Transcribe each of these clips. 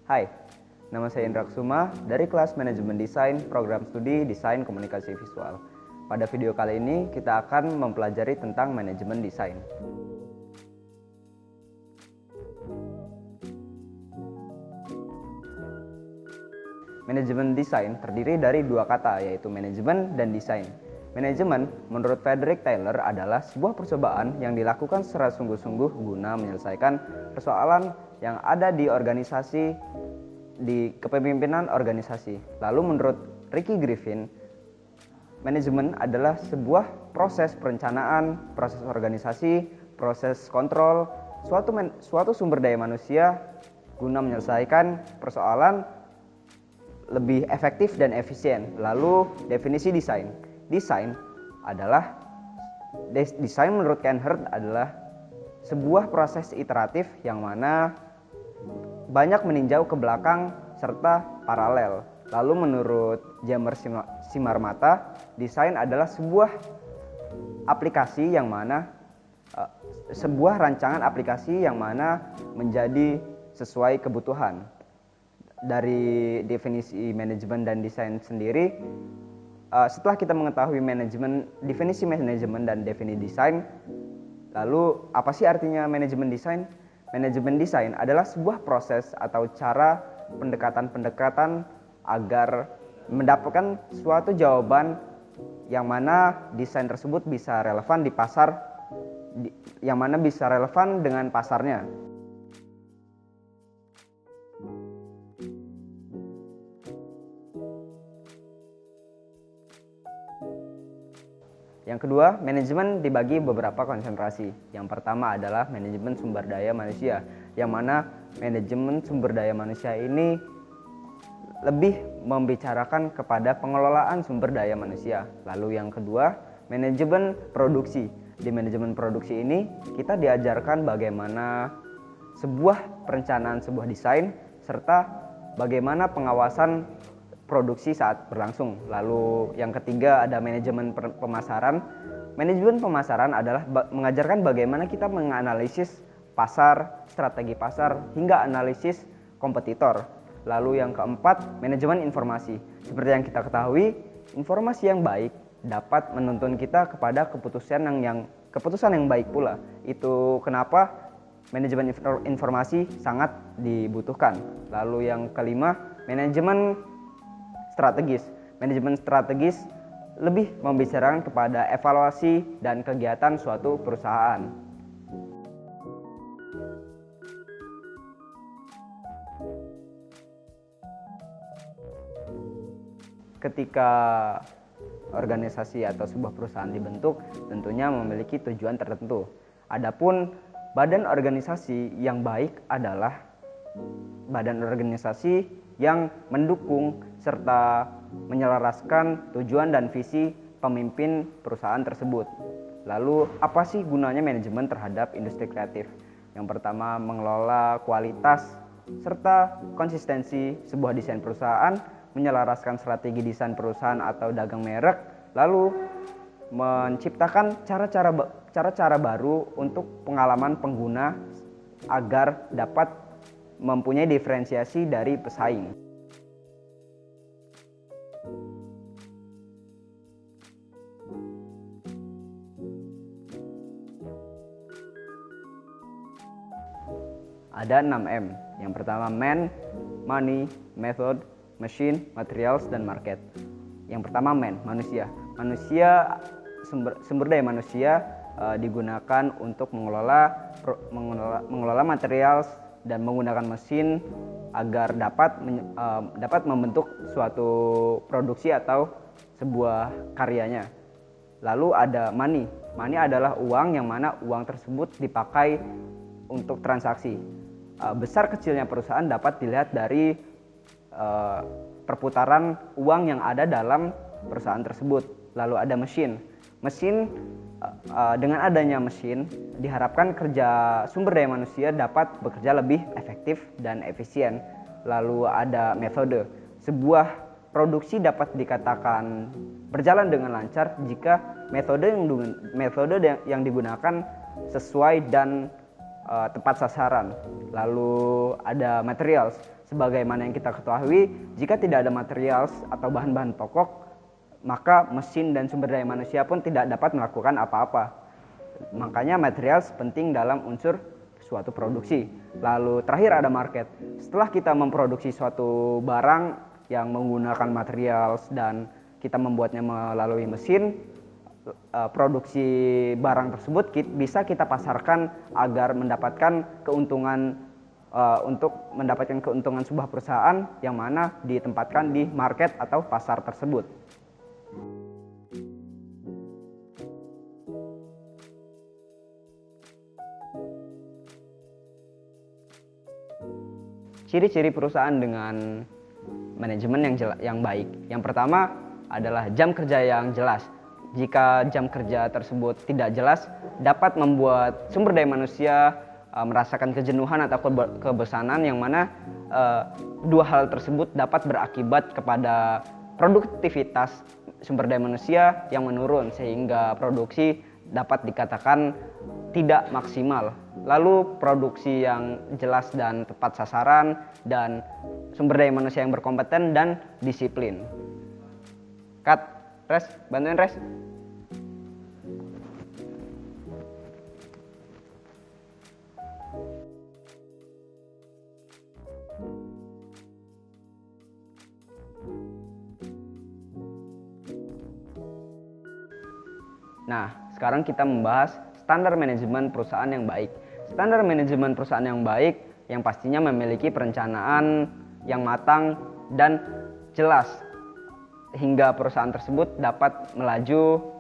Hai, nama saya Indra Kusuma dari kelas Manajemen Desain Program Studi Desain Komunikasi Visual. Pada video kali ini kita akan mempelajari tentang manajemen desain. Manajemen desain terdiri dari dua kata, yaitu manajemen dan desain. Manajemen, menurut Frederick Taylor, adalah sebuah percobaan yang dilakukan secara sungguh-sungguh guna menyelesaikan persoalan yang ada di organisasi, di kepemimpinan organisasi. Lalu menurut Ricky Griffin, manajemen adalah sebuah proses perencanaan, proses organisasi, proses kontrol, suatu sumber daya manusia guna menyelesaikan persoalan lebih efektif dan efisien. Lalu definisi desain. Desain menurut Ken Hurt adalah sebuah proses iteratif yang mana banyak meninjau ke belakang serta paralel. Lalu menurut Jamer Simarmata, desain adalah sebuah aplikasi yang mana sebuah rancangan aplikasi yang mana menjadi sesuai kebutuhan. Dari definisi manajemen dan desain sendiri, setelah kita mengetahui definisi manajemen dan definisi desain, lalu apa sih artinya manajemen desain? Manajemen desain adalah sebuah proses atau cara pendekatan agar mendapatkan suatu jawaban yang mana desain tersebut bisa relevan di pasar, yang mana bisa relevan dengan pasarnya. Yang kedua, manajemen dibagi beberapa konsentrasi. Yang pertama adalah manajemen sumber daya manusia, yang mana manajemen sumber daya manusia ini lebih membicarakan kepada pengelolaan sumber daya manusia. Lalu yang kedua, manajemen produksi. Di manajemen produksi ini, kita diajarkan bagaimana sebuah perencanaan sebuah desain, serta bagaimana pengawasan produksi saat berlangsung. Lalu yang ketiga ada manajemen pemasaran. Manajemen pemasaran adalah mengajarkan bagaimana kita menganalisis pasar, strategi pasar, hingga analisis kompetitor. Lalu yang keempat, manajemen informasi. Seperti yang kita ketahui, informasi yang baik dapat menuntun kita kepada keputusan yang baik pula. Itu kenapa manajemen informasi sangat dibutuhkan. Lalu yang kelima, manajemen strategis. Manajemen strategis lebih membicarakan kepada evaluasi dan kegiatan suatu perusahaan. Ketika organisasi atau sebuah perusahaan dibentuk, tentunya memiliki tujuan tertentu. Adapun badan organisasi yang baik adalah badan organisasi yang mendukung serta menyelaraskan tujuan dan visi pemimpin perusahaan tersebut. Lalu apa sih gunanya manajemen terhadap industri kreatif? Yang pertama, mengelola kualitas serta konsistensi sebuah desain perusahaan, menyelaraskan strategi desain perusahaan atau dagang merek, lalu menciptakan cara-cara baru untuk pengalaman pengguna agar dapat mempunyai diferensiasi dari pesaing. Ada 6M. Yang pertama man, money, method, machine, materials, dan market. Yang pertama man, manusia. Sumber daya manusia digunakan untuk mengelola materials dan menggunakan mesin agar dapat membentuk suatu produksi atau sebuah karyanya. Lalu ada money. Money adalah uang yang mana uang tersebut dipakai untuk transaksi. Besar kecilnya perusahaan dapat dilihat dari perputaran uang yang ada dalam perusahaan tersebut. Lalu ada mesin. Dengan adanya mesin, diharapkan sumber daya manusia dapat bekerja lebih efektif dan efisien. Lalu ada metode. Sebuah produksi dapat dikatakan berjalan dengan lancar jika metode yang digunakan sesuai dan tepat sasaran. Lalu ada materials. Sebagaimana yang kita ketahui, jika tidak ada material atau bahan-bahan pokok, maka mesin dan sumber daya manusia pun tidak dapat melakukan apa-apa. Makanya material penting dalam unsur suatu produksi. Lalu terakhir ada market. Setelah kita memproduksi suatu barang yang menggunakan material dan kita membuatnya melalui mesin, produksi barang tersebut bisa kita pasarkan agar mendapatkan keuntungan, untuk mendapatkan keuntungan sebuah perusahaan yang mana ditempatkan di market atau pasar tersebut. Ciri-ciri perusahaan dengan manajemen yang baik. Yang pertama adalah jam kerja yang jelas. Jika jam kerja tersebut tidak jelas, dapat membuat sumber daya manusia merasakan kejenuhan atau kebosanan, yang mana dua hal tersebut dapat berakibat kepada produktivitas sumber daya manusia yang menurun, sehingga produksi dapat dikatakan tidak maksimal. Lalu produksi yang jelas dan tepat sasaran, dan sumber daya manusia yang berkompeten dan disiplin. Cut, Res, bantuin Res. Nah, sekarang kita membahas standar manajemen perusahaan yang baik. Standar manajemen perusahaan yang baik yang pastinya memiliki perencanaan yang matang dan jelas hingga perusahaan tersebut dapat melaju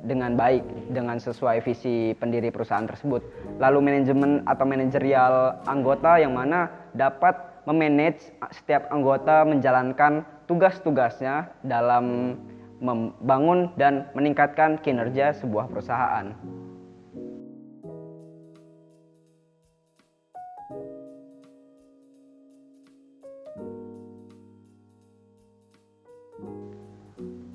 dengan baik dengan sesuai visi pendiri perusahaan tersebut. Lalu manajemen atau manajerial anggota yang mana dapat memanage setiap anggota menjalankan tugas-tugasnya dalam membangun dan meningkatkan kinerja sebuah perusahaan.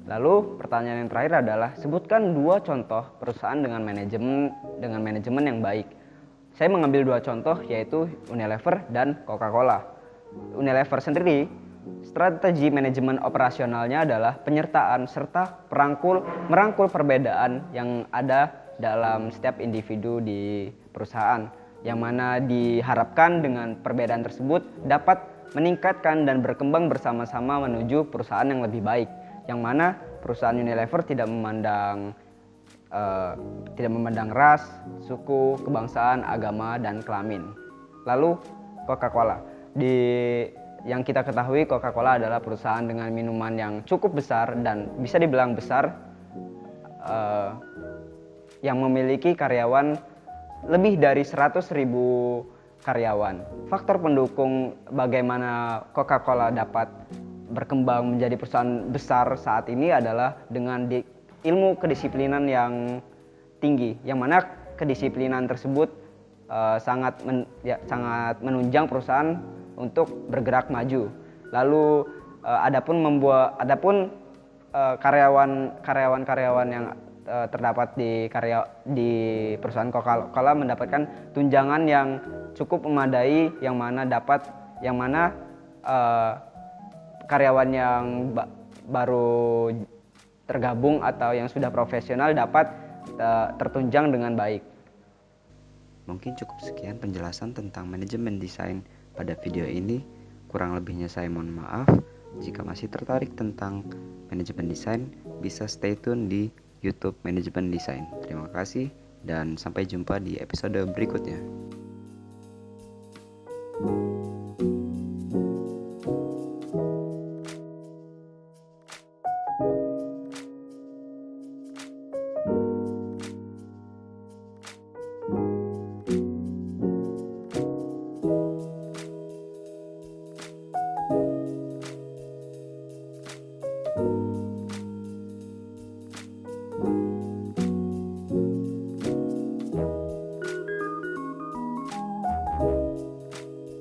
Lalu pertanyaan yang terakhir adalah, sebutkan 2 contoh perusahaan dengan manajemen yang baik. Saya mengambil 2 contoh, yaitu Unilever dan Coca-Cola. Unilever sendiri, strategi manajemen operasionalnya adalah penyertaan serta merangkul perbedaan yang ada dalam setiap individu di perusahaan, yang mana diharapkan dengan perbedaan tersebut dapat meningkatkan dan berkembang bersama-sama menuju perusahaan yang lebih baik, yang mana perusahaan Unilever tidak memandang ras, suku, kebangsaan, agama, dan kelamin. Lalu Coca-Cola, yang kita ketahui Coca-Cola adalah perusahaan dengan minuman yang cukup besar dan bisa dibilang besar, yang memiliki karyawan lebih dari 100.000 karyawan. Faktor pendukung bagaimana Coca-Cola dapat berkembang menjadi perusahaan besar saat ini adalah dengan ilmu kedisiplinan yang tinggi, yang mana kedisiplinan tersebut sangat menunjang perusahaan untuk bergerak maju. Lalu adapun karyawan yang terdapat di perusahaan Coca-Cola mendapatkan tunjangan yang cukup memadai, yang mana karyawan yang baru tergabung atau yang sudah profesional dapat tertunjang dengan baik. Mungkin cukup sekian penjelasan tentang manajemen desain pada video ini. Kurang lebihnya saya mohon maaf. Jika masih tertarik tentang manajemen desain, bisa stay tune di YouTube Manajemen Desain. Terima kasih dan sampai jumpa di episode berikutnya.